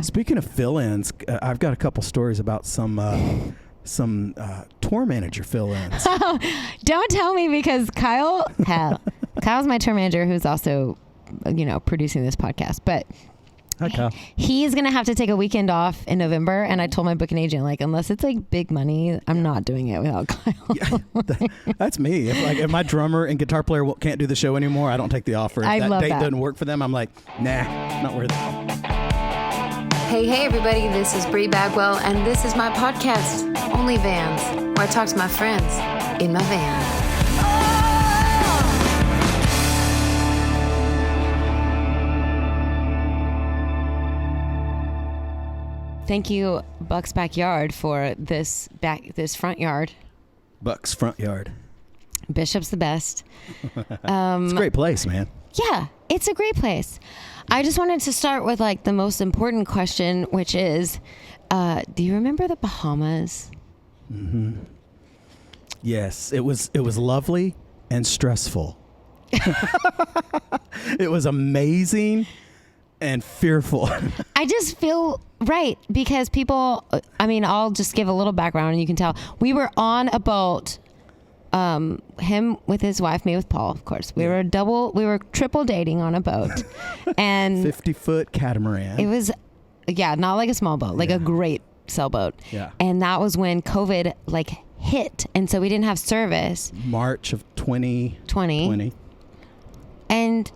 Speaking of fill-ins, I've got a couple stories about some tour manager fill-ins. Don't tell me, because Kyle's my tour manager, who's also, producing this podcast. But Hi, Kyle. He's gonna have to take a weekend off in November, and I told my booking agent, like, unless it's like big money, I'm not doing it without Kyle. Yeah, that's me. If my drummer and guitar player can't do the show anymore, I don't take the offer. If that date doesn't work for them, I'm like, nah, not worth it. Hey, everybody, this is Bree Bagwell, and this is my podcast, Only Vans, where I talk to my friends in my van. Thank you, Buck's Backyard, for this front yard. Buck's front yard. Bishop's the best. It's a great place, man. Yeah, it's a great place. I just wanted to start with like the most important question, which is, do you remember the Bahamas? Mm-hmm. Yes, it was lovely and stressful. It was amazing and fearful. I just feel right, because people, I'll just give a little background and you can tell. We were on a boat, him with his wife, me with Paul, of course. We were triple dating on a boat. And 50-foot catamaran. It was, not like a small boat, like a great sailboat. Yeah. And that was when COVID hit. And so we didn't have service. March of 2020. And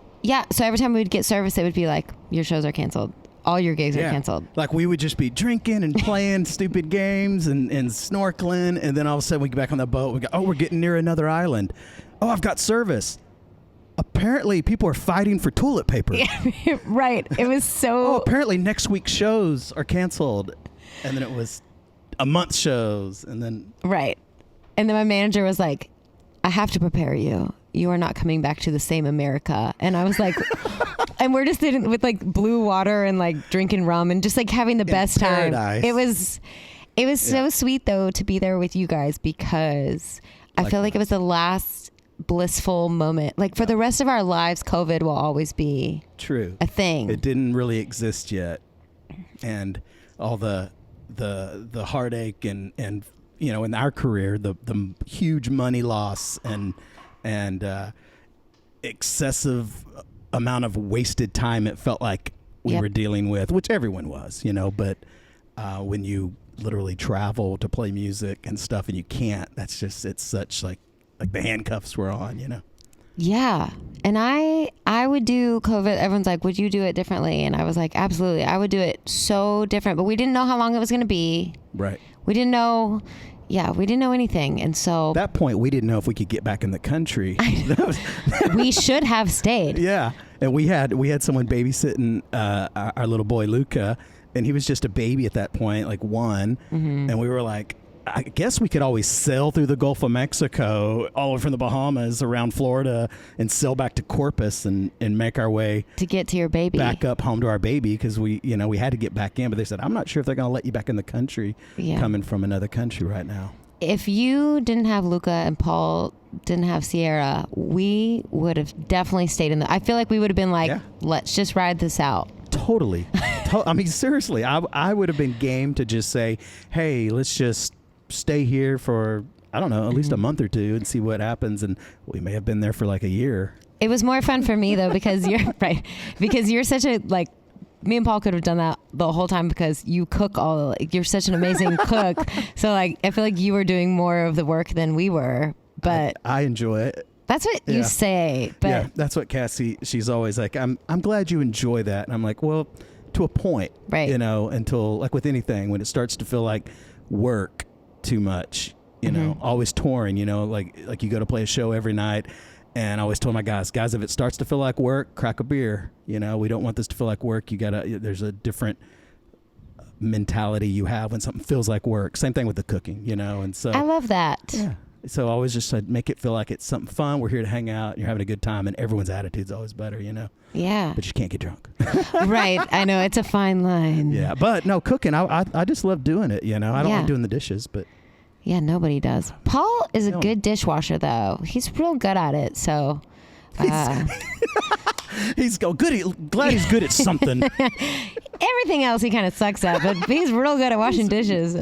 so every time we would get service, it would be like, your shows are canceled. All your gigs are canceled. Like, we would just be drinking and playing stupid games and snorkeling. And then all of a sudden we get back on the boat. We go, we're getting near another island. Oh, I've got service. Apparently people are fighting for toilet paper. Right. It was so... apparently next week's shows are canceled. And then it was a month's shows. And then... Right. And then my manager was like, I have to prepare you. You are not coming back to the same America. And I was like... And we're just sitting with blue water and drinking rum and just having the best paradise. Time. It was so sweet though to be there with you guys, because I feel like it was the last blissful moment. For the rest of our lives, COVID will always be a thing. It didn't really exist yet, and all the heartache and in our career the huge money loss and excessive amount of wasted time it felt like we were dealing with, which everyone was, but when you literally travel to play music and stuff and you can't, it's such like the handcuffs were on, Yeah. And I would do COVID. Everyone's like, would you do it differently? And I was like, absolutely. I would do it so different, but we didn't know how long it was going to be. Right. We didn't know. Yeah, we didn't know anything. And so... At that point, we didn't know if we could get back in the country. We should have stayed. Yeah. And we had someone babysitting our little boy, Luca, and he was just a baby at that point, one. Mm-hmm. And we were like, I guess we could always sail through the Gulf of Mexico, all over from the Bahamas, around Florida, and sail back to Corpus and make our way... To get to your baby. Back up home to our baby, because we had to get back in. But they said, I'm not sure if they're going to let you back in the country coming from another country right now. If you didn't have Luca and Paul didn't have Sierra, we would have definitely stayed in I feel like we would have been like, let's just ride this out. Totally. Seriously, I would have been game to just say, hey, let's just stay here for, I don't know, at least a month or two and see what happens. And we may have been there for a year. It was more fun for me though, because you're right. Because you're such a me and Paul could have done that the whole time, because you cook you're such an amazing cook. So I feel like you were doing more of the work than we were, but I enjoy it. That's what you say. But yeah, that's what Cassie, she's always like, I'm glad you enjoy that. And I'm like, well, to a point, right. Until with anything, when it starts to feel like work too much, always touring, like you go to play a show every night. And I always told my guys, if it starts to feel like work, crack a beer. We don't want this to feel like work. There's a different mentality you have when something feels like work. Same thing with the cooking, and so. I love that. Yeah. So I always just said, make it feel like it's something fun. We're here to hang out. And you're having a good time, and everyone's attitude's always better, Yeah. But you can't get drunk. Right. I know, it's a fine line. Yeah. But no, cooking, I just love doing it. I don't like doing the dishes, but. Yeah, nobody does. Paul is a good dishwasher, though. He's real good at it. So He's glad he's good at something. Everything else he kind of sucks at, but he's real good at washing dishes.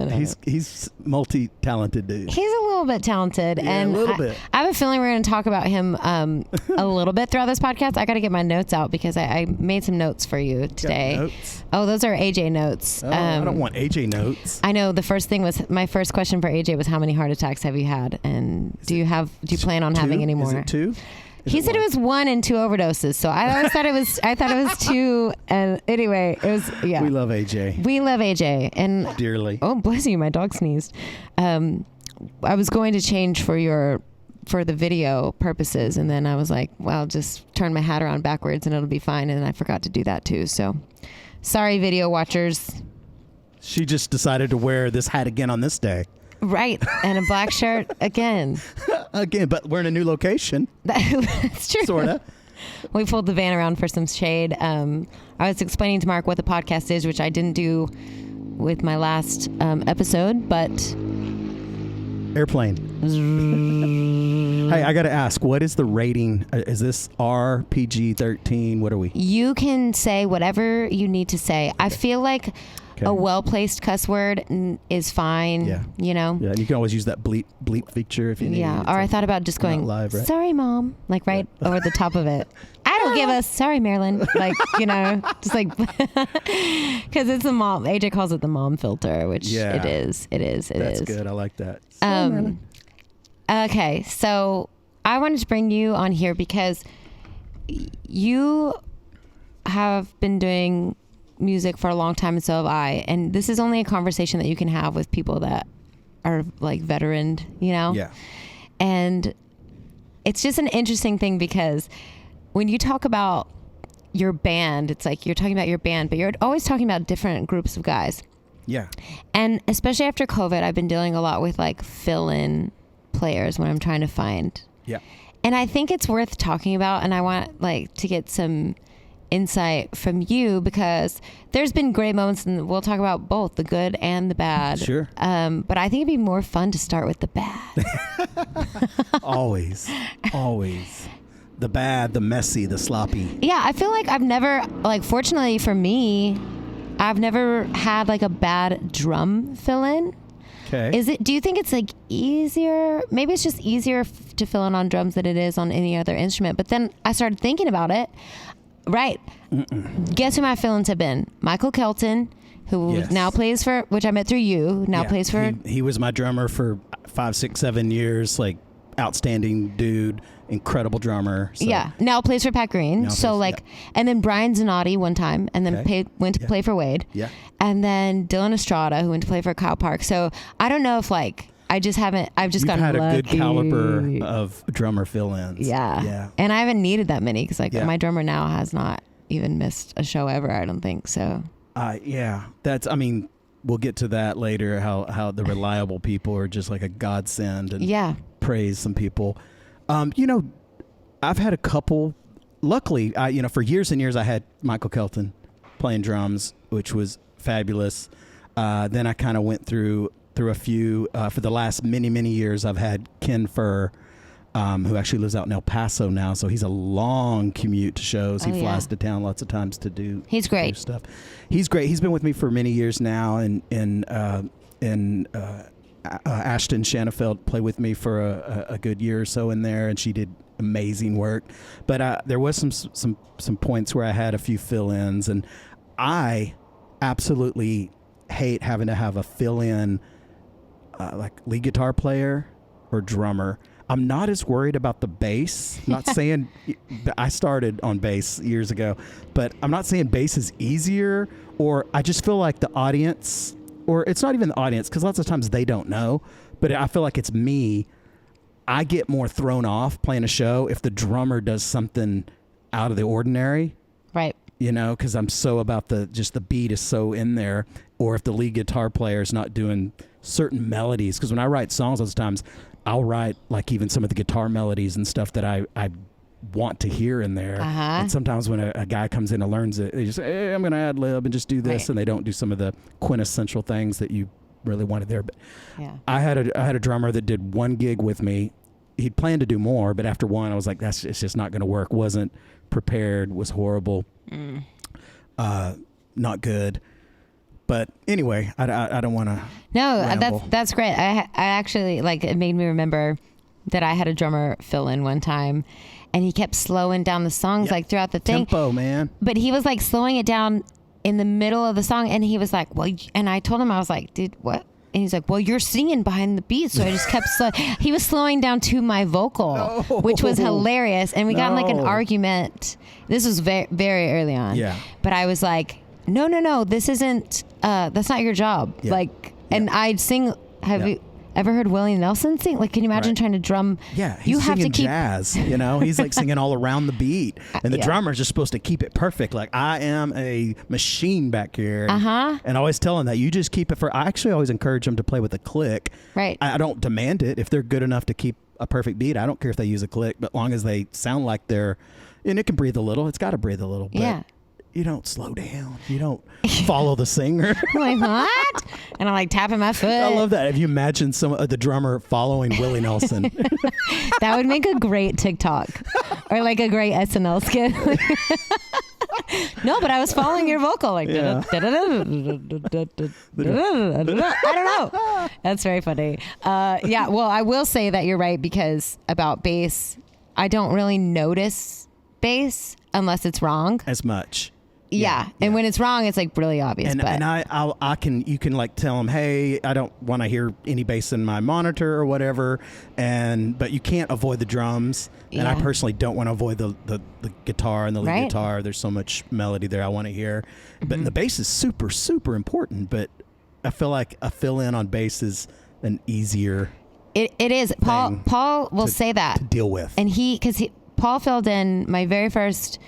He's multi-talented dude. He's a little bit talented, Yeah, and a little bit. I have a feeling we're going to talk about him a little bit throughout this podcast. I got to get my notes out because I made some notes for you today. Notes? Oh, those are AJ notes. Oh, I don't want AJ notes. I know the first thing was my first question for AJ was how many heart attacks have you had, and do you plan on having any more? Is it 2? He said it was 1 and 2 overdoses, so I always thought it was. I thought it was 2, and anyway, it was. Yeah, we love AJ. We love AJ, and dearly. Oh, bless you! My dog sneezed. I was going to change for the video purposes, and then I was like, "Well, just turn my hat around backwards, and it'll be fine." And I forgot to do that too. So, sorry, video watchers. She just decided to wear this hat again on this day. Right, and a black shirt again. Again, but we're in a new location. That's true. Sorta. We pulled the van around for some shade. I was explaining to Mark what the podcast is, which I didn't do with my last episode, but... Airplane. Hey, I got to ask, what is the rating? Is this R, PG, 13? What are we? You can say whatever you need to say. I feel like a well-placed cuss word is fine. Yeah. You know? Yeah, you can always use that bleep feature if you need. Yeah, or I thought about just going, live, right? Sorry, Mom, like right over the top of it. I don't give a sorry, Marilyn. Like, you know, just like, because it's a mom. AJ calls it the mom filter, which it is. That's good. I like that. Okay, so I wanted to bring you on here because you have been doing music for a long time, and so have I. And this is only a conversation that you can have with people that are like veteran, you know? Yeah. And it's just an interesting thing because when you talk about your band, it's like you're talking about your band, but you're always talking about different groups of guys. Yeah. And especially after COVID, I've been dealing a lot with like fill-in players when I'm trying to find. Yeah. And I think it's worth talking about, and I want like to get some insight from you because there's been great moments, and we'll talk about both the good and the bad. Sure. But I think it'd be more fun to start with the bad. Always. The bad, the messy, the sloppy. Yeah, I feel like I've never, like, fortunately for me, I've never had like a bad drum fill-in. Okay. Do you think it's like easier? Maybe it's just easier to fill in on drums than it is on any other instrument. But then I started thinking about it. Right. Guess who my fill-ins have been? Michael Kelton, who now plays for, which I met through you, plays for. He was my drummer for 5, 6, 7 years, like outstanding dude, incredible drummer. So. Yeah. Now plays for Pat Green. And then Brian Zanotti one time, and then went to play for Wade. Yeah. And then Dylan Estrada, who went to play for Kyle Park. So I don't know if like, I've just gotten had lucky. a good caliber of drummer fill-ins. Yeah. Yeah. And I haven't needed that many because my drummer now has not even missed a show ever, I don't think so. Yeah. We'll get to that later, how the reliable people are just like a godsend, and praise some people. I've had a couple, luckily, for years and years I had Michael Kelton playing drums, which was fabulous. Then I kind of went through a few. For the last many years, I've had Ken Furr, who actually lives out in El Paso now, so he's a long commute to shows. He flies to town lots of times to do. He's great. Stuff. He's great. He's been with me for many years now, and Ashton Shanafeld played with me for a good year or so in there, and she did amazing work. But there was some points where I had a few fill-ins, and I absolutely hate having to have a fill-in like lead guitar player or drummer. I'm not as worried about the bass. I'm not saying I started on bass years ago, but I'm not saying bass is easier, or I just feel like the audience, or it's not even the audience, because lots of times they don't know, but I feel like it's me. I get more thrown off playing a show if the drummer does something out of the ordinary. Right. Because I'm so about the beat is so in there, or if the lead guitar player is not doing certain melodies. Because when I write songs, those times I'll write like even some of the guitar melodies and stuff that I want to hear in there. And sometimes when a guy comes in and learns it, they just say, hey, I'm going to ad lib and just do this, and they don't do some of the quintessential things that you really wanted there. But I had a drummer that did one gig with me he'd planned to do more, but after one, I was like, it's just not going to work. Wasn't prepared, was horrible, not good. But anyway, I don't want to. No, ramble. that's great. I actually, like, it made me remember that I had a drummer fill in one time, and he kept slowing down the songs like throughout the thing. Tempo, man. But he was like slowing it down in the middle of the song, and he was like, well, and I told him, I was like, dude, what? And he's like, well, you're singing behind the beat. So I just kept he was slowing down to my vocal, which was hilarious. And we got in like an argument. This was very, very early on. Yeah. But I was like, no, this isn't, that's not your job. Yeah. Like, and I'd sing, have you ever heard Willie Nelson sing? Like, can you imagine trying to drum? Yeah, he's you have singing to keep jazz, you know? He's like singing all around the beat. And the drummer's just supposed to keep it perfect. Like, I am a machine back here. And I always tell him that you just keep it I actually always encourage them to play with a click. Right. I don't demand it. If they're good enough to keep a perfect beat, I don't care if they use a click, but long as they sound like and it can breathe a little. It's got to breathe a little. But you don't slow down. You don't follow the singer. I'm like, what? And I'm like tapping my foot. I love that. If you imagine the drummer following Willie Nelson. That would make a great TikTok or like a great SNL skit. No, but I was following your vocal. Like, I don't know. That's very funny. Yeah, well, I will say that you're right, because about bass, I don't really notice bass unless it's wrong. As much. Yeah. And when it's wrong, it's like really obvious. And you can like tell them, hey, I don't want to hear any bass in my monitor or whatever. But you can't avoid the drums. And I personally don't want to avoid the guitar and the lead guitar. There's so much melody there I want to hear. But the bass is super, super important. But I feel like a fill in on bass is an easier. It is. Paul will say that to deal with. And Paul filled in my very first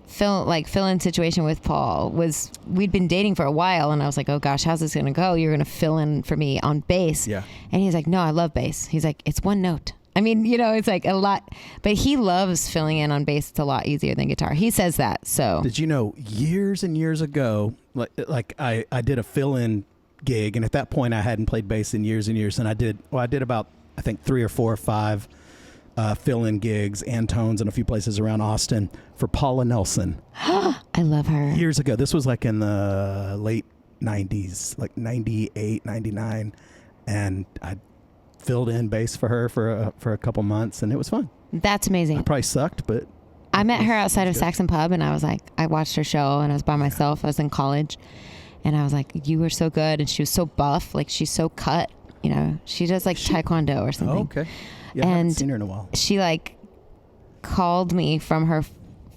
fill-in situation with Paul was, we'd been dating for a while, and I was like, oh gosh, how's this going to go? You're going to fill in for me on bass. Yeah. And he's like, no, I love bass. He's like, it's one note. I mean, it's like a lot, but he loves filling in on bass. It's a lot easier than guitar. He says that. So did you know years and years ago, like I did a fill-in gig, and at that point I hadn't played bass in years and years, and I did about, I think 3 or 4 or 5 fill-in gigs and tones in a few places around Austin for Paula Nelson. I love her. Years ago. This was like in the late 90s, like 98, 99. And I filled in bass for her for a couple months, and it was fun. That's amazing. I probably sucked, but... I met her outside of Saxon Pub, and I was like, I watched her show, and I was by myself. I was in college, and I was like, you were so good. And she was so buff. Like, she's so cut. She does like taekwondo or something. Oh, okay. Yeah, I haven't seen her in a while. She like called me from her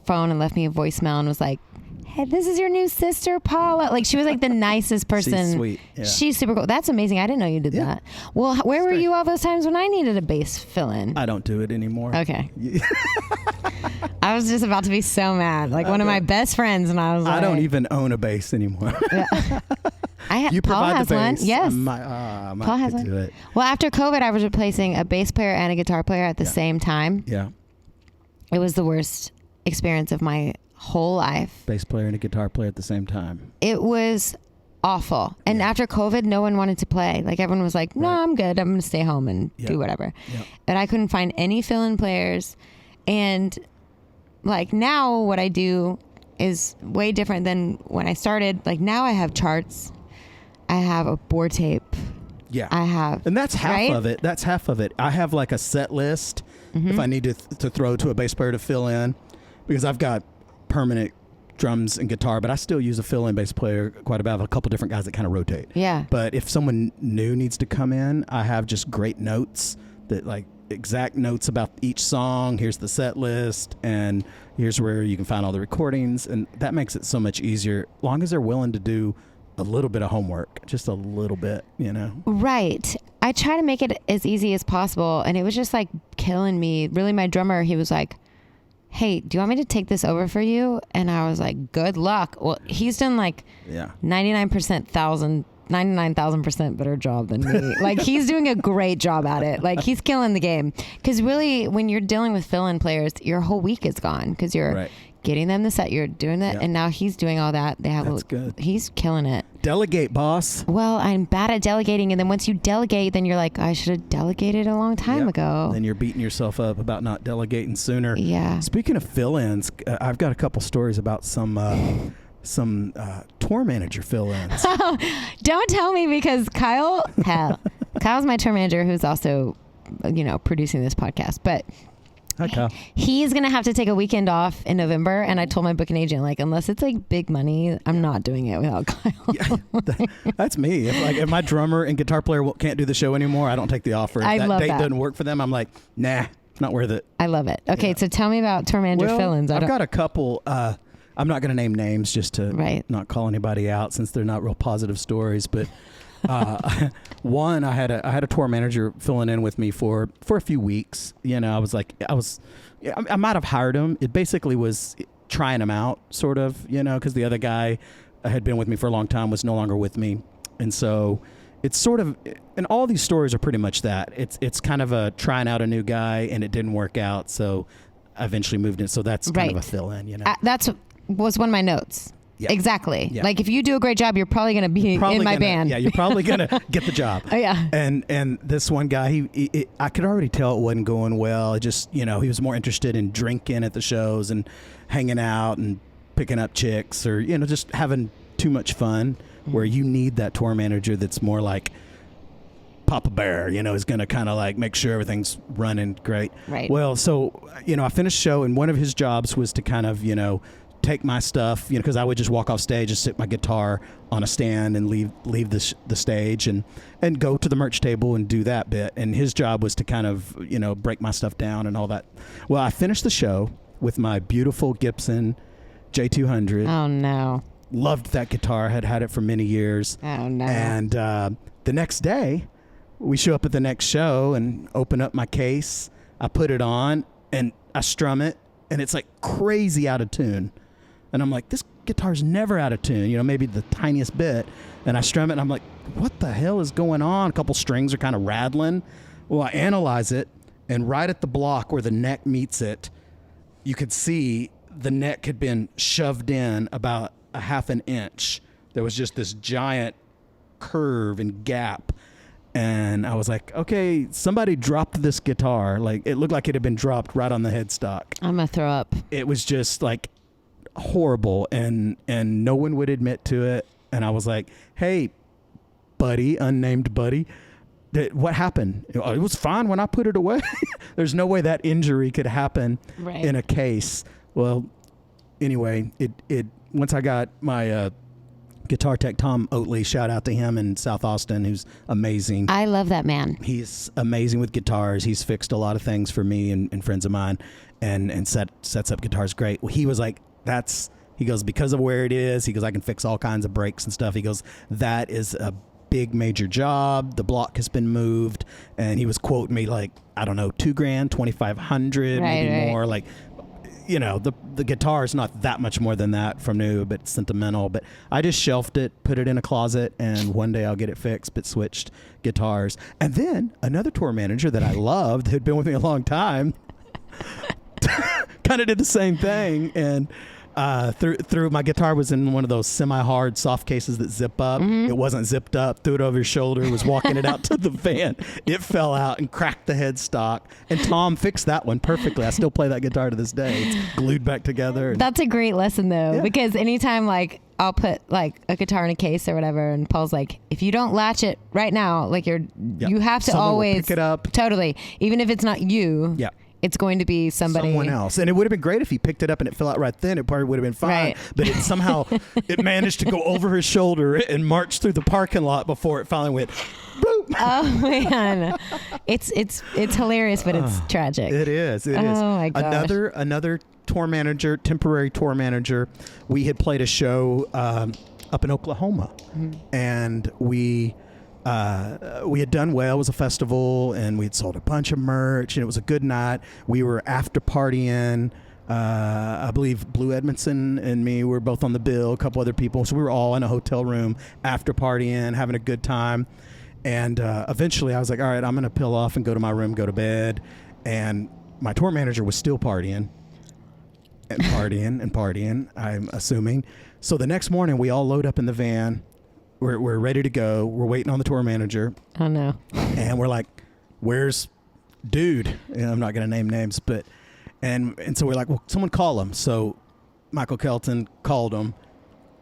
phone and left me a voicemail and was like, hey, this is your new sister, Paula. Like, she was like the nicest person. She's sweet. Yeah. She's super cool. That's amazing. I didn't know you did that. Well, where were you all those times when I needed a bass fill in? I don't do it anymore. Okay. I was just about to be so mad. Like, one of my best friends, and I was like, I don't even own a bass anymore. You Paul provide has the bass. one. Yes. Paul has one. Do it. Well, after COVID, I was replacing a bass player and a guitar player at the same time. Yeah. It was the worst experience of my whole life. Bass player and a guitar player at the same time. It was awful. And after COVID, no one wanted to play. Like, everyone was like, no, I'm good. I'm going to stay home and do whatever. Yeah. But I couldn't find any fill-in players. And like, now what I do is way different than when I started. Like, now I have charts. I have a board tape. Yeah. I have. And that's half of it. That's half of it. I have like a set list if I need to throw to a bass player to fill in, because I've got permanent drums and guitar, but I still use a fill-in bass player quite a bit. I have a couple different guys that kind of rotate. Yeah. But if someone new needs to come in, I have just great notes that like exact notes about each song. Here's the set list, and here's where you can find all the recordings. And that makes it so much easier, as long as they're willing to do a little bit of homework, just a little bit, Right. I try to make it as easy as possible, and it was just like killing me. Really, my drummer, he was like, hey, do you want me to take this over for you? And I was like, good luck. Well, he's done like 99,000% better job than me. Like, he's doing a great job at it. Like, he's killing the game. Because really, when you're dealing with fill-in players, your whole week is gone, because you're getting them the set, you're doing that, and now he's doing all that. That's good. He's killing it. Delegate, boss. Well, I'm bad at delegating, and then once you delegate, then you're like, I should have delegated a long time ago. Then you're beating yourself up about not delegating sooner. Yeah. Speaking of fill-ins, I've got a couple stories about some tour manager fill-ins. Don't tell me, because Kyle's my tour manager, who's also, producing this podcast, but Hi, Kyle. he's going to have to take a weekend off in November. And I told my booking agent, like, unless it's like big money, I'm not doing it without Kyle. That's me. If my drummer and guitar player can't do the show anymore, I don't take the offer. If that date doesn't work for them, I'm like, nah, not worth it. I love it. Okay, so tell me about tour manager fill-ins. I've got a couple. I'm not going to name names just to not call anybody out, since they're not real positive stories. But one, I had a tour manager filling in with me for a few weeks. I might have hired him. It basically was trying him out, sort of, because the other guy had been with me for a long time, was no longer with me. And so it's sort of, and all these stories are pretty much that. It's kind of a trying out a new guy, and it didn't work out. So I eventually moved in. So that's kind of a fill in, That's was one of my notes. Yeah. Exactly. Yeah. Like, if you do a great job, you're probably going to be in my band. Yeah, you're probably going to get the job. Yeah. And this one guy, I could already tell it wasn't going well. It just, he was more interested in drinking at the shows and hanging out and picking up chicks, or, just having too much fun, where you need that tour manager that's more like Papa Bear, is going to kind of like make sure everything's running great. Right. Well, so, I finished the show, and one of his jobs was to kind of, take my stuff, because I would just walk off stage and sit my guitar on a stand and leave the stage and go to the merch table and do that bit. And his job was to kind of, break my stuff down and all that. Well, I finished the show with my beautiful Gibson J200. Oh, no. Loved that guitar. Had it for many years. Oh, no. And the next day, we show up at the next show and open up my case. I put it on and I strum it, and it's like crazy out of tune. And I'm like, this guitar's never out of tune, maybe the tiniest bit. And I strum it, and I'm like, what the hell is going on? A couple strings are kind of rattling. Well, I analyze it, and right at the block where the neck meets it, you could see the neck had been shoved in about a half an inch. There was just this giant curve and gap. And I was like, okay, somebody dropped this guitar. Like, it looked like it had been dropped right on the headstock. I'm going to throw up. It was just like horrible, and no one would admit to it. And I was like, hey, buddy, unnamed buddy, what happened? It was fine when I put it away. There's no way that injury could happen in a case. Well, anyway, it once I got my guitar tech, Tom Oatley, shout out to him in South Austin, who's amazing. I love that man. He's amazing with guitars. He's fixed a lot of things for me and friends of mine, and sets up guitars great. Well, he was like, he goes, because of where it is, he goes, I can fix all kinds of breaks and stuff. He goes, that is a big major job. The block has been moved. And he was quoting me like, I don't know, $2,000, $2,500, maybe more. Like, the guitar is not that much more than that from new, but it's sentimental. But I just shelved it, put it in a closet, and one day I'll get it fixed, but switched guitars. And then another tour manager that I loved, who'd been with me a long time, kind of did the same thing. And through my guitar was in one of those semi-hard soft cases that zip up. It wasn't zipped up. Threw it over his shoulder. Was walking it out to the van. It fell out and cracked the headstock. And Tom fixed that one perfectly. I still play that guitar to this day. It's glued back together. That's a great lesson though, because anytime like I'll put like a guitar in a case or whatever, and Paul's like, if you don't latch it right now, like you have to always pick it up. Totally, even if it's not you. Yeah. It's going to be someone else. And it would have been great if he picked it up and it fell out right then. It probably would have been fine. Right. But it somehow it managed to go over his shoulder and march through the parking lot before it finally went boop. Oh man. It's hilarious, but it's tragic. It is. It is. Oh my gosh. Another temporary tour manager. We had played a show up in Oklahoma, and we had done well. It was a festival, and we had sold a bunch of merch, and it was a good night. We were after partying. I believe Blue Edmondson and me were both on the bill, a couple other people. So we were all in a hotel room after partying, having a good time. And eventually I was like, all right, I'm going to peel off and go to my room, go to bed. And my tour manager was still partying and partying, I'm assuming. So the next morning we all load up in the van, we're ready to go. We're waiting on the tour manager. Oh no. And we're like, where's dude? And I'm not going to name names, but, and so we're like, well, someone call him. So Michael Kelton called him,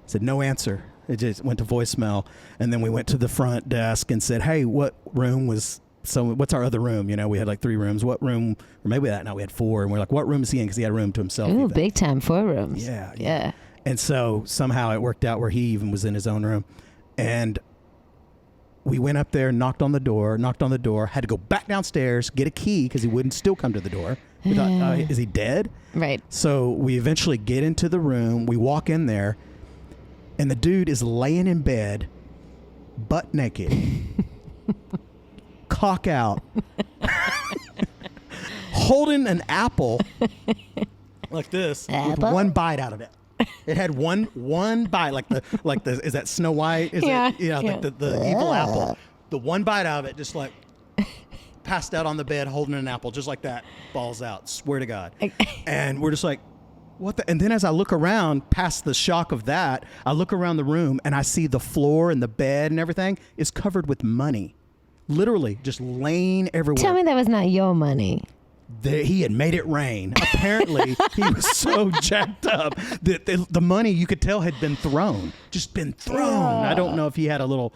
said no answer. It just went to voicemail. And then we went to the front desk and said, hey, what room was, so what's our other room? You know, we had like 3 rooms. What room, or maybe that night we had 4. And we're like, what room is he in? Because he had a room to himself. Ooh, even. big time, 4 rooms. Yeah. And so somehow it worked out where he even was in his own room. And we went up there, knocked on the door, had to go back downstairs, get a key because he wouldn't still come to the door. We thought, is he dead? Right. So we eventually get into the room. We walk in there, and the dude is laying in bed, butt naked, cock out, holding an apple like this with one bite out of it. It had one bite, like the is that Snow White? Is it like the evil apple? The one bite out of it, just like passed out on the bed holding an apple, just like that, balls out. Swear to God. And we're just like, what the? And then as I look around, past the shock of that, I look around the room and I see the floor and the bed and everything is covered with money, literally just laying everywhere. Tell me that was not your money. He had made it rain. Apparently, he was so jacked up that the money, you could tell, had been thrown. Just been thrown. I don't know if he had a little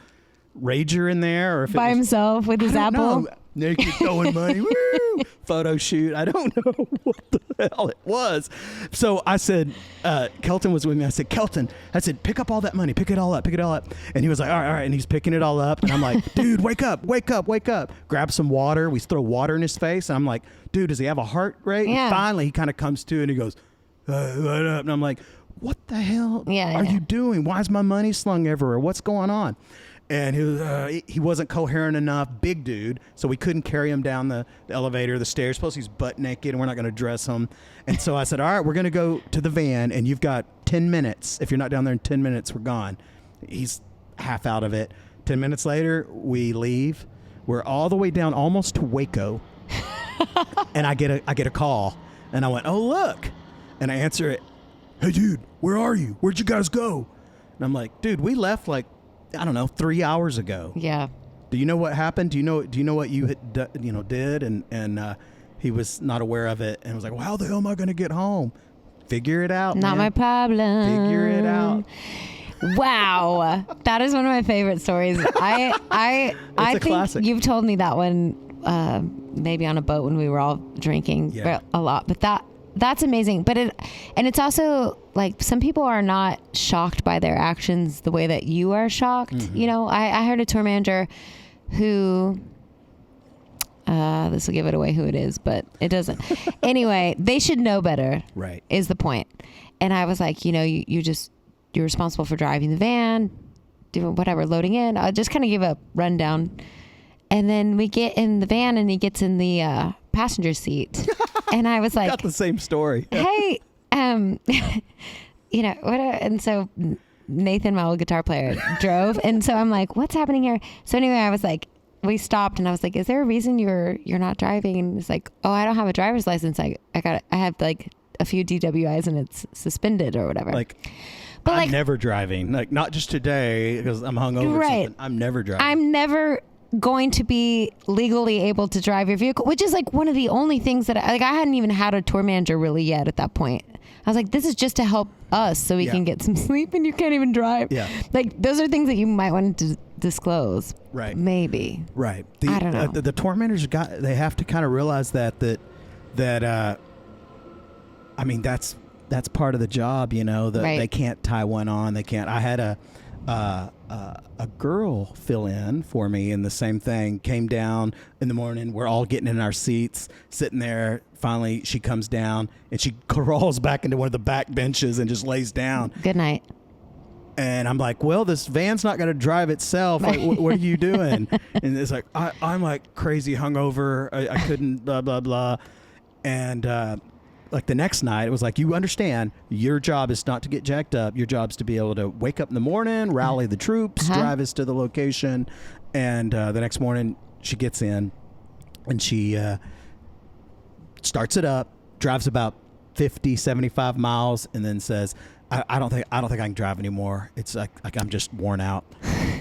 rager in there or if by himself with his apple. Naked throwing money. Woo! Photo shoot. I don't know what the hell it was. So I said, Kelton was with me. I said, Kelton, pick up all that money. Pick it all up. And he was like, all right. And he's picking it all up. And I'm like, dude, wake up. Grab some water. We throw water in his face. And I'm like, dude, does he have a heart rate? Yeah. And finally, he kind of comes to and he goes, what up? And I'm like, what the hell are you doing? Why is my money slung everywhere? What's going on? And he wasn't coherent enough, big dude, so we couldn't carry him down the elevator, the stairs. Plus, he's butt naked, and we're not going to dress him. And so I said, all right, we're going to go to the van, and you've got 10 minutes. If you're not down there in 10 minutes, we're gone. He's half out of it. 10 minutes later, we leave. We're all the way down almost to Waco, and I get a call. And I went, oh, look. And I answer it, hey, dude, where are you? Where'd you guys go? And I'm like, dude, we left like, I don't know, 3 hours ago. Yeah. Do you know what happened? Do you know what you had did? And he was not aware of it and was like, well, how the hell am I going to get home? Figure it out. Not man. my problem. Figure it out. Wow. That is one of my favorite stories. I think classic. You've told me that one maybe on a boat when we were all drinking a lot, but that's amazing. But it's also like some people are not shocked by their actions the way that you are shocked. Mm-hmm. You know, I heard a tour manager who, this will give it away who it is, but it doesn't. Anyway, they should know better. Right. Is the point. And I was like, you know, you're responsible for driving the van, doing whatever, loading in. I just kind of give a rundown. And then we get in the van and he gets in the passenger seat. And I was like, got the same story. Hey, you know, and so Nathan, my old guitar player, drove. And so I'm like, what's happening here? So anyway, I was like, we stopped and I was like, is there a reason you're not driving? And it's like, oh, I don't have a driver's license. I have like a few DWIs and it's suspended or whatever. But I'm never driving. Like, not just today because I'm hungover. Right. I'm never driving. I'm never going to be legally able to drive your vehicle, which is like one of the only things that I hadn't even had a tour manager really yet at that point. I was like, this is just to help us so we can get some sleep and you can't even drive. Yeah. Like those are things that you might want to disclose. Right. Maybe. Right. I don't know. The tour managers they have to kind of realize that I mean, that's part of the job, you know, that they can't tie one on. They can't. I had a girl fill in for me and the same thing. Came down in the morning. We're all getting in our seats, sitting there. Finally, she comes down and she crawls back into one of the back benches and just lays down. Good night. And I'm like, well, this van's not going to drive itself. Like, what are you doing? And it's like, I'm like crazy hungover. I couldn't, blah, blah, blah. And like the next night, it was like, you understand, your job is not to get jacked up. Your job is to be able to wake up in the morning, rally the troops, drive us to the location. And the next morning, she gets in and she starts it up, drives about 50, 75 miles, and then says, I don't think I can drive anymore. It's like I'm just worn out.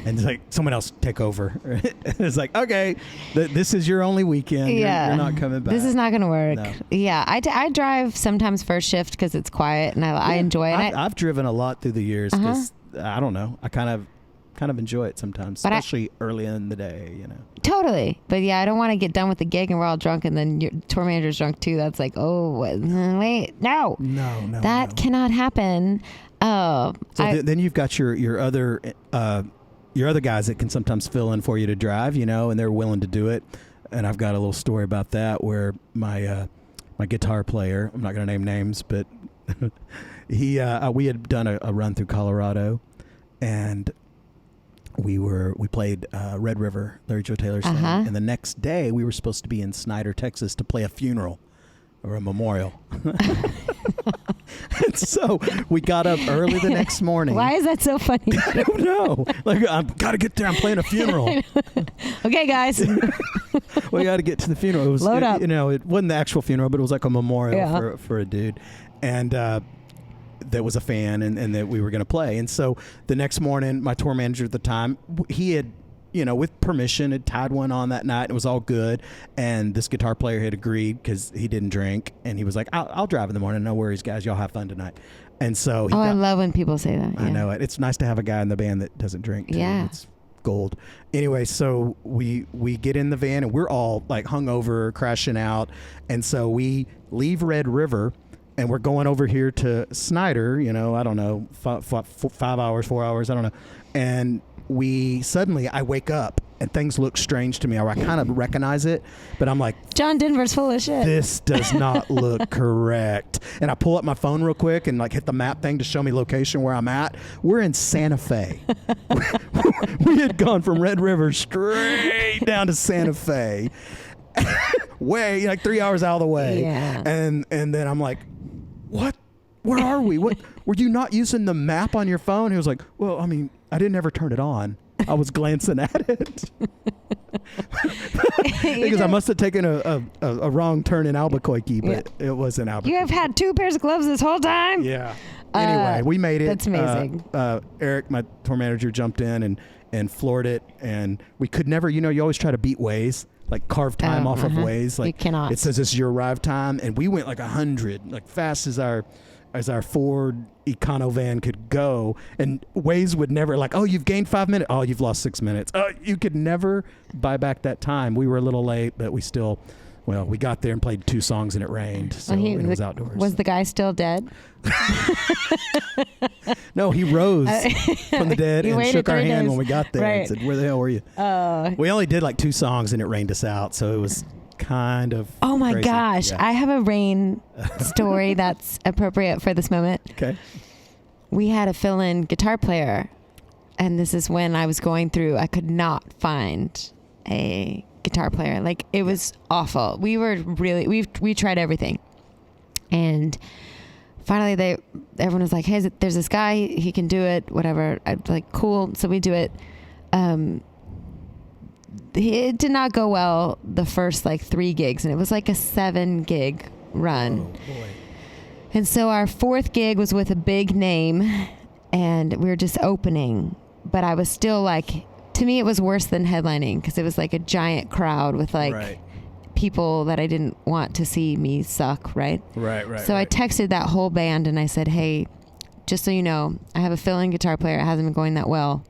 and it's like someone else take over. It's like, okay, this is your only weekend. You're not coming back. This is not going to work. No. Yeah, I drive sometimes first shift because it's quiet and I enjoy it. I've driven a lot through the years because I don't know. I kind of enjoy it sometimes, especially early in the day. Totally, but yeah, I don't want to get done with the gig and we're all drunk and then your tour manager's drunk too. That's like, oh wait, no, that cannot happen. So then you've got your other guys that can sometimes fill in for you to drive, and they're willing to do it. And I've got a little story about that where my guitar player, I'm not going to name names, but we had done a run through Colorado, and we played Red River, Larry Joe Taylor's thing, and the next day we were supposed to be in Snyder, Texas to play a funeral or a memorial. And so we got up early the next morning. Why is that so funny? I don't know. Like, I've got to get there. I'm playing a funeral. Okay, guys. We got to get to the funeral. It was, Load up. It wasn't the actual funeral, but it was like a memorial for a dude. And that was a fan and that we were going to play. And so the next morning, my tour manager at the time, he had, with permission, had tied one on that night. It was all good. And this guitar player had agreed because he didn't drink. And he was like, I'll drive in the morning. No worries, guys. Y'all have fun tonight. And so I love when people say that. I know it. It's nice to have a guy in the band that doesn't drink too. Yeah. It's gold. Anyway, so we get in the van and we're all like hungover, crashing out. And so we leave Red River and we're going over here to Snyder, I don't know, 5 hours, 4 hours, I don't know. And I wake up and things look strange to me, or I kind of recognize it, but I'm like, John Denver's full of shit. This does not look correct. And I pull up my phone real quick and like hit the map thing to show me location where I'm at. We're in Santa Fe. We had gone from Red River straight down to Santa Fe. Way like 3 hours out of the way. Yeah. And then I'm like, what? Where are we? What? Were you not using the map on your phone? He was like, well, I mean, I didn't ever turn it on. I was glancing at it. Because I must have taken a wrong turn in Albuquerque, but it was in Albuquerque. You have had 2 pairs of gloves this whole time? Yeah. Anyway, we made it. That's amazing. Eric, my tour manager, jumped in and floored it. And we could never, you always try to beat Waze. Like carve time off of Waze. Like you cannot. It says this is your arrive time, and we went like 100, like fast as our Ford Econo van could go, and Waze would never like, oh, you've gained 5 minutes. Oh, you've lost 6 minutes. You could never buy back that time. We were a little late, but we got there and played 2 songs and it rained, so it was outdoors. Was the guy still dead? No, he rose from the dead and shook our hand when we got there and right. said, where the hell were you? We only did like 2 songs and it rained us out, so it was kind of oh my crazy. gosh. Yeah. I have a rain story that's appropriate for this moment. Okay. We had a fill-in guitar player, and this is when I was going through, I could not find a guitar player. Like, it was awful. We were really, we tried everything. And finally everyone was like, hey, there's this guy, he can do it, whatever. I was like, cool. So we do it. It did not go well the first like 3 gigs, and it was like a 7 gig run. Oh, boy. And so our 4th gig was with a big name, and we were just opening. But I was still like, to me, it was worse than headlining because it was like a giant crowd with like people that I didn't want to see me suck, right? Right. So I texted that whole band and I said, hey, just so you know, I have a fill-in guitar player. It hasn't been going that well.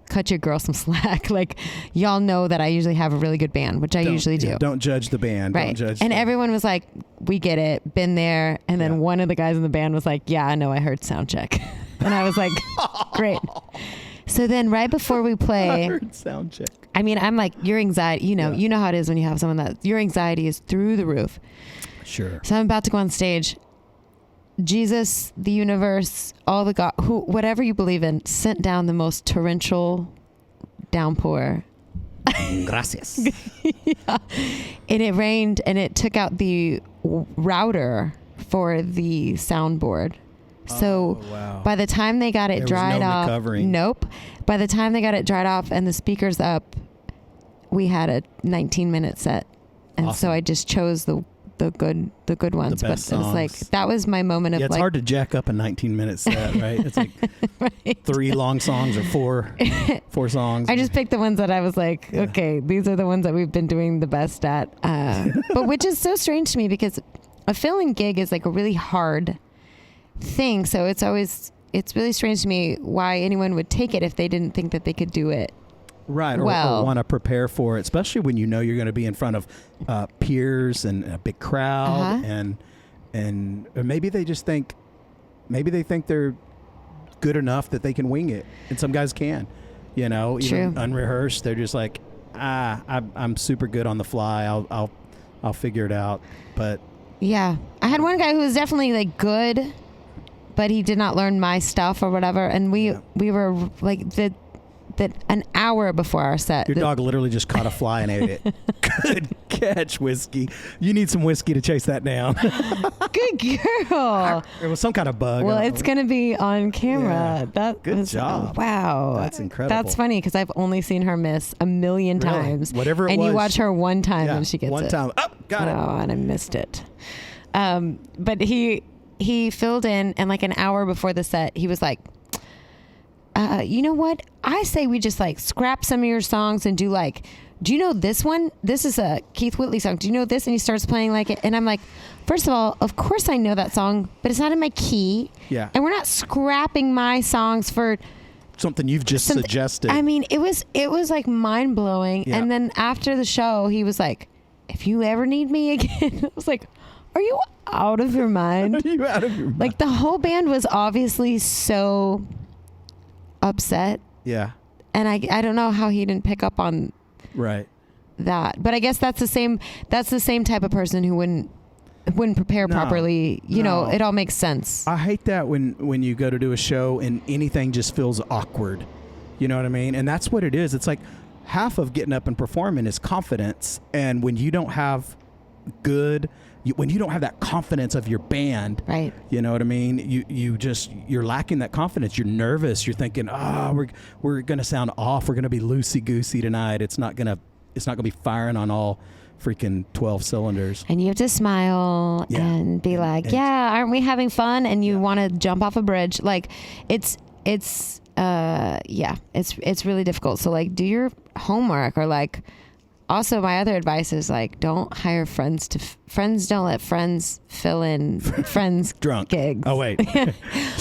Cut your girl some slack. Like, y'all know that I usually have a really good band, which I usually do. Don't judge the band. Right. Don't judge. And everyone was like, we get it, been there. And then one of the guys in the band was like, yeah, I know, I heard sound check. And I was like, great. So then right before we play, I heard sound check. I mean, I'm like, your anxiety, you know how it is when you have someone that your anxiety is through the roof. Sure. So I'm about to go on stage. Jesus, the universe, all the God, whatever you believe in, sent down the most torrential downpour. Gracias. Yeah. And it rained, and it took out the router for the soundboard. So by the time they got it dried off, nope. By the time they got it dried off and the speakers up, we had a 19-minute set. And so I just chose the the good ones. The But best it was like, songs. that was my moment of Yeah, it's like, hard to jack up a 19-minute set, right? It's like right. 3 long songs or 4 songs. I just picked the ones that I was like, okay, these are the ones that we've been doing the best at. But which is so strange to me because a fill-in gig is like a really hard thing. So it's really strange to me why anyone would take it if they didn't think that they could do it. Right, or want to prepare for it, especially when you know you're going to be in front of peers and a big crowd, and or maybe they think they're good enough that they can wing it, and some guys can, even unrehearsed. They're just like, I'm super good on the fly. I'll figure it out. But yeah, I had one guy who was definitely like good, but he did not learn my stuff or whatever, and we were like that an hour before our set. Your dog literally just caught a fly and ate it. Good catch, Whiskey. You need some whiskey to chase that down. Good girl. It was some kind of bug. Well, it's going to be on camera. Yeah. Good job. Wow. That's incredible. That's funny because I've only seen her miss a million times. Whatever it and was. you watch her one time and she gets one time. Oh, got it. Oh, and I missed it. But he filled in, and like an hour before the set, he was like, you know what? I say we just like scrap some of your songs and do like, do you know this one? This is a Keith Whitley song. Do you know this? And he starts playing like it. And I'm like, first of all, of course I know that song, but it's not in my key. Yeah. And we're not scrapping my songs for something you've just suggested. I mean, it was like mind blowing. Yeah. And then after the show, he was like, if you ever need me again, I was like, are you out of your mind? Are you out of your mind? Like the whole band was obviously so upset. Yeah. And I don't know how he didn't pick up on that. But I guess that's the same type of person who wouldn't prepare properly. You know, it all makes sense. I hate that when you go to do a show and anything just feels awkward. You know what I mean? And that's what it is. It's like half of getting up and performing is confidence. And when you don't have when you don't have that confidence of your band, right? You know what I mean? You're lacking that confidence. You're nervous. You're thinking, we're gonna sound off. We're gonna be loosey goosey tonight. It's not gonna be firing on all freaking 12 cylinders. And you have to smile and be like, aren't we having fun? And you want to jump off a bridge. Like it's really difficult. So like, do your homework, or like. Also, my other advice is like, don't hire friends don't let friends fill in friends drunk gigs. Oh wait,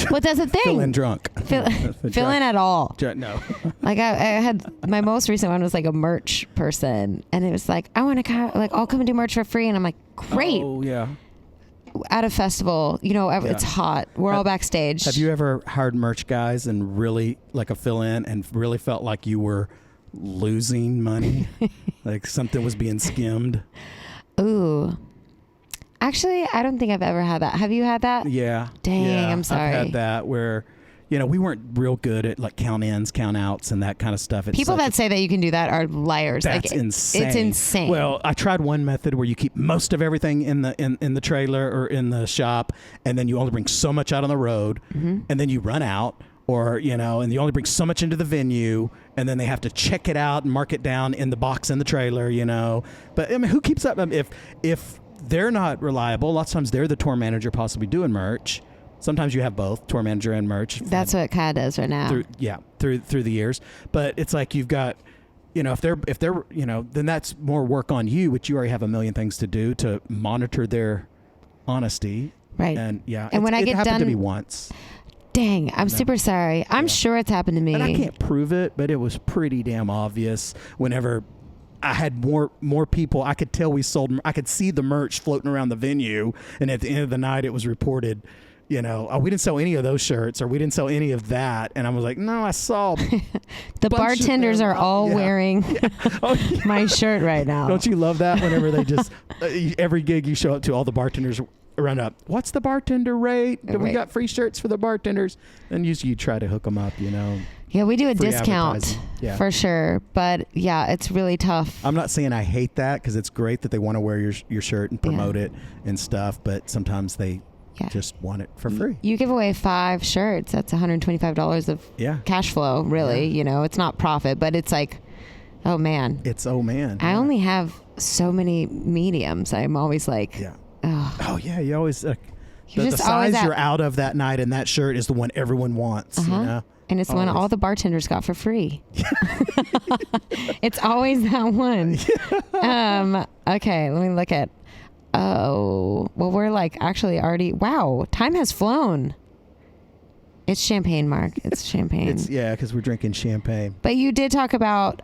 well, that's the thing. Fill in drunk. Fill in at all. No. Like I had my most recent one was like a merch person, and it was like, I want to I'll come and do merch for free, and I'm like, great. Oh yeah. At a festival, it's hot. We're all backstage. Have you ever hired merch guys and really like a fill in and really felt like you were losing money? Like something was being skimmed? Ooh. Actually, I don't think I've ever had that. Have you had that? Yeah. Dang, yeah, I'm sorry. I've had that where, we weren't real good at like count ins, count outs, and that kind of stuff. People that say that you can do that are liars. That's insane. It's insane. Well, I tried one method where you keep most of everything in the trailer or in the shop, and then you only bring so much out on the road, and then you run out. Or, and you only bring so much into the venue, and then they have to check it out and mark it down in the box in the trailer, But, I mean, who keeps up? If they're not reliable, lots of times they're the tour manager possibly doing merch. Sometimes you have both, tour manager and merch. That's what Kai does right now. Through the years. But it's like you've got, if they're then that's more work on you, which you already have a million things to do to monitor their honesty. Right. And, and when I get happened done to me once. Dang, I'm super sorry. I'm sure it's happened to me. And I can't prove it, but it was pretty damn obvious whenever I had more people. I could tell I could see the merch floating around the venue. And at the end of the night, it was reported, we didn't sell any of those shirts, or we didn't sell any of that. And I was like, no, I saw. The bartenders are all wearing my shirt right now. Don't you love that whenever they just, every gig you show up to, all the bartenders run up, what's the bartender rate? Do we got free shirts for the bartenders? And usually you try to hook them up, Yeah, we do a discount for sure. But yeah, it's really tough. I'm not saying I hate that, because it's great that they want to wear your shirt and promote it and stuff. But sometimes they just want it for free. You give away 5 shirts. That's $125 of cash flow, really. Yeah. It's not profit, but it's like, oh man. I only have so many mediums. I'm always like, Oh yeah, you always the just size always you're out of that night, and that shirt is the one everyone wants. You know? And it's the one all the bartenders got for free. It's always that one. Okay, let me look at. Oh, well, we're like actually already. Wow, time has flown. It's champagne, Mark. It's champagne. Because we're drinking champagne. But you did talk about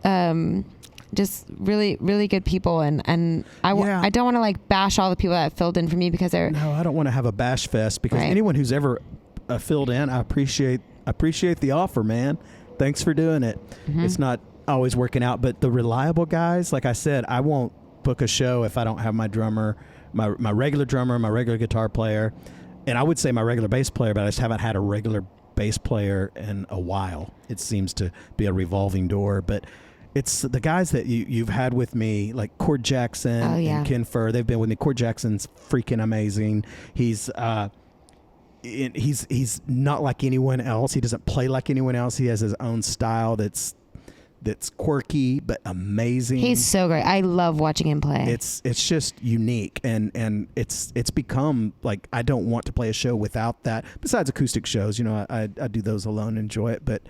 just really, really good people, and I don't want to like bash all the people that filled in for me because they're. No, I don't want to have a bash fest because anyone who's ever filled in, I appreciate the offer, man. Thanks for doing it. Mm-hmm. It's not always working out, but the reliable guys, like I said, I won't book a show if I don't have my drummer, my regular drummer, my regular guitar player, and I would say my regular bass player, but I just haven't had a regular bass player in a while. It seems to be a revolving door, but it's the guys that you've had with me, like Cord Jackson and Ken Furr. They've been with me. Cord Jackson's freaking amazing. He's not like anyone else. He doesn't play like anyone else. He has his own style that's quirky but amazing. He's so great. I love watching him play. It's just unique, and it's become like I don't want to play a show without that. Besides acoustic shows, I do those alone, enjoy it, but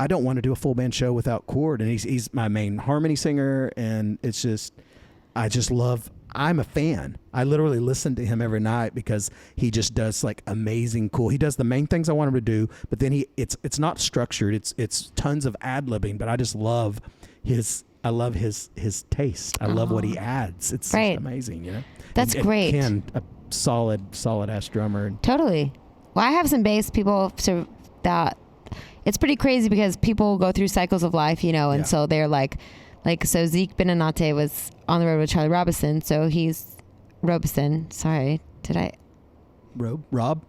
I don't want to do a full band show without Cord, and he's my main harmony singer, and it's just I'm a fan. I literally listen to him every night because he just does like amazing, cool. He does the main things I want him to do, but then it's not structured. It's tons of ad-libbing, but I just love his taste. I love what he adds. It's just amazing, That's great. Ken, a solid ass drummer. Totally. Well, I have some bass people that it's pretty crazy because people go through cycles of life, and so they're like so Zeke Benanate was on the road with Charlie Robison, so he's Robison. Sorry, did I? Rob.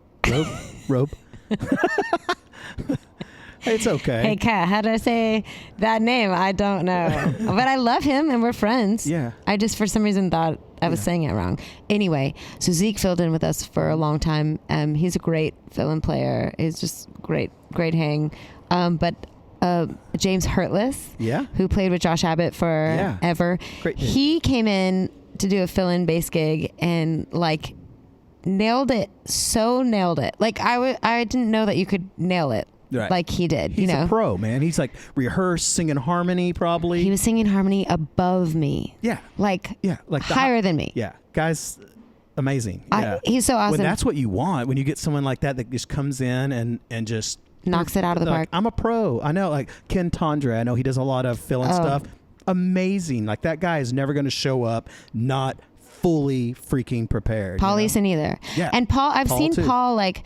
It's okay. Hey, Kat, how did I say that name? I don't know, but I love him and we're friends. Yeah. I just for some reason thought I was saying it wrong. Anyway, so Zeke filled in with us for a long time. He's a great fill-in player. He's just great hang. But James Hurtless, who played with Josh Abbott forever. Great. He came in to do a fill-in bass gig and like nailed it. Like I didn't know that you could nail it. Right. Like he did. He's a pro, man. He's like rehearsed, singing harmony probably. He was singing harmony above me. Yeah. Like higher than me. Yeah. Guys, amazing. Yeah. He's so awesome. When that's what you want, when you get someone like that just comes in and just knocks it out of the park. I'm a pro. I know, like Ken Tondre. I know he does a lot of fill-in stuff. Amazing. Like that guy is never going to show up not fully freaking prepared. Paul Eason either. Yeah. And I've seen too. Paul like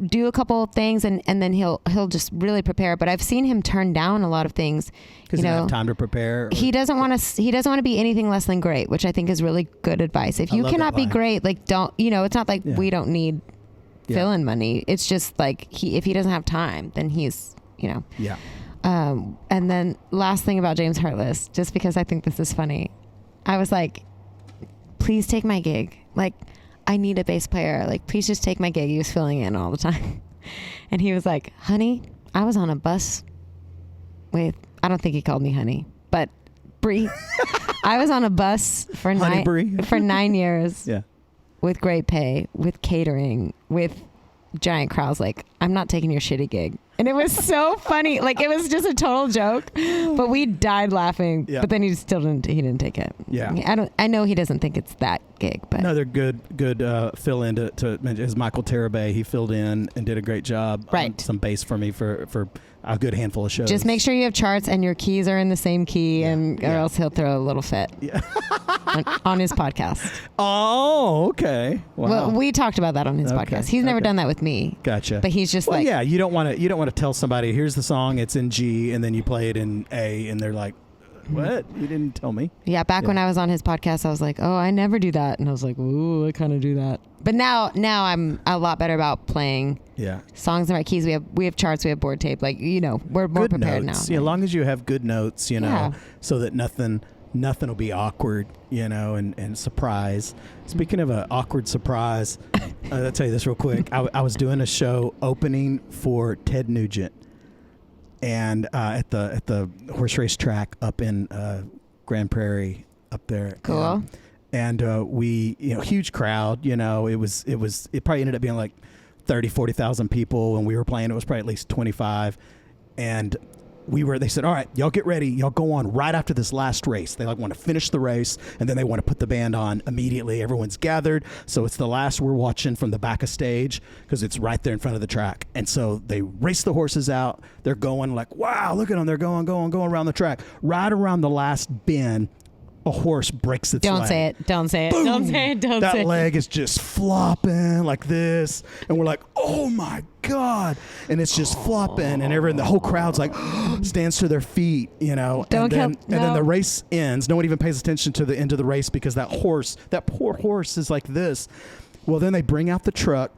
do a couple of things and then he'll just really prepare. But I've seen him turn down a lot of things. Because he doesn't have time to prepare. He doesn't want to be anything less than great, which I think is really good advice. If you cannot be great, like don't. It's not like we don't need fill-in money. It's just like if he doesn't have time, then he's Yeah. And then last thing about James Hurtless, just because I think this is funny, I was like, please take my gig. Like, I need a bass player. Like, please just take my gig. He was filling in all the time. And he was like, honey, I was on a bus with, I don't think he called me honey, but Bree. I was on a bus for 9 years. Yeah. With great pay, with catering, with giant crowds. Like, I'm not taking your shitty gig. And it was so funny. Like, it was just a total joke, but we died laughing. Yeah. But then he didn't take it. Yeah. I know he doesn't think it's that gig, but another good fill in to mention is Michael Terabay. He filled in and did a great job. Right. Some bass for me for a good handful of shows. Just make sure you have charts and your keys are in the same key, or else he'll throw a little fit. Yeah. on his podcast. Oh, okay. Wow. Well, we talked about that on his podcast. He's never done that with me. Gotcha. But he's just you don't want to tell somebody, here's the song, it's in G, and then you play it in A, and they're like, what? You didn't tell me. Yeah, when I was on his podcast, I was like, oh, I never do that. And I was like, ooh, I kind of do that. But now I'm a lot better about playing songs in the right keys. We have charts, we have board tape. Like, we're more good prepared notes. now. As long as you have good notes, so that nothing will be awkward, and surprise. Speaking of an awkward surprise, I'll tell you this real quick. I was doing a show opening for Ted Nugent, and at the horse race track up in Grand Prairie up there. Cool. And we, huge crowd, it probably ended up being like 30, 40,000 people. When we were playing, it was probably at least 25. And they said, all right, y'all get ready. Y'all go on right after this last race. They want to finish the race, and then they want to put the band on immediately. Everyone's gathered. So it's the last we're watching from the back of stage because it's right there in front of the track. And so they race the horses out. They're going like, wow, look at them. They're going around the track. Right around the last bend, a horse breaks its leg. Don't say it. Don't say it. Boom! Don't say it. Don't say it. That leg is just flopping like this. And we're like, oh my God. And it's just flopping. And the whole crowd's like, stands to their feet, And then the race ends. No one even pays attention to the end of the race because that poor horse is like this. Well, then they bring out the truck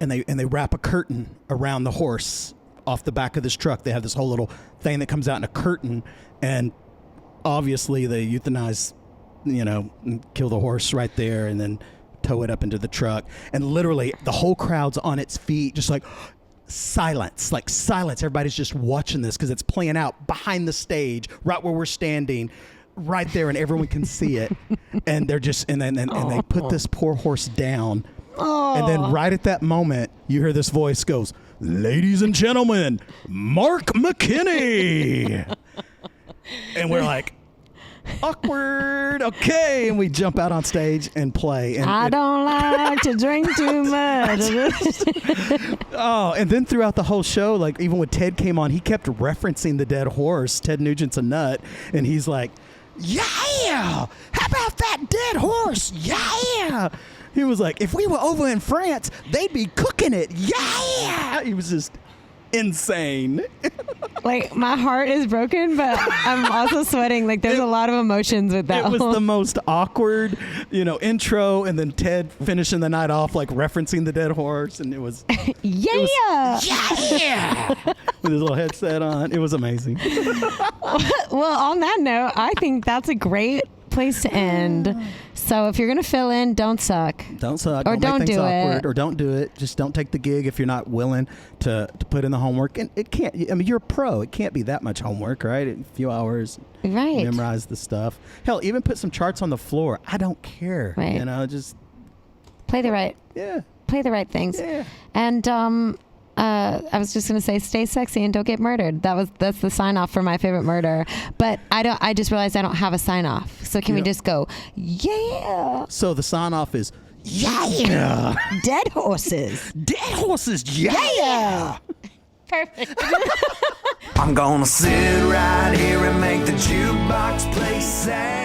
and they wrap a curtain around the horse off the back of this truck. They have this whole little thing that comes out in a curtain, and obviously they euthanize, and kill the horse right there and then tow it up into the truck. And literally the whole crowd's on its feet, just like silence. Everybody's just watching this because it's playing out behind the stage, right where we're standing, right there, and everyone can see it. And they're just, and they put this poor horse down. Oh. And then right at that moment, you hear this voice goes, "Ladies and gentlemen, Mark McKinney." And we're like, awkward, okay. And we jump out on stage and play. And I don't like to drink too much. And then throughout the whole show, like even when Ted came on, he kept referencing the dead horse. Ted Nugent's a nut. And he's like, yeah, how about that dead horse? Yeah. He was like, if we were over in France, they'd be cooking it. Yeah. He was just insane. Like, my heart is broken, but I'm also sweating. Like, there's a lot of emotions with that. It was the most awkward, intro, and then Ted finishing the night off, like, referencing the dead horse, and it was... yeah! With his little headset on. It was amazing. Well, on that note, I think that's a great place to end. So if you're going to fill in, don't suck. Don't suck. Or don't make things do awkward, it. Or don't do it. Just don't take the gig if you're not willing to put in the homework. And it can't, you're a pro. It can't be that much homework, right? A few hours. Right. Memorize the stuff. Hell, even put some charts on the floor. I don't care. Right. Just. Play the right. Yeah. Play the right things. Yeah. And, I was just going to say, stay sexy and don't get murdered. That's the sign off for my favorite murder. But I just realized I don't have a sign off. So can we just go, yeah? So the sign off is, yeah. Dead horses. Dead horses. Yeah. Perfect. I'm gonna sit right here and make the jukebox play sad.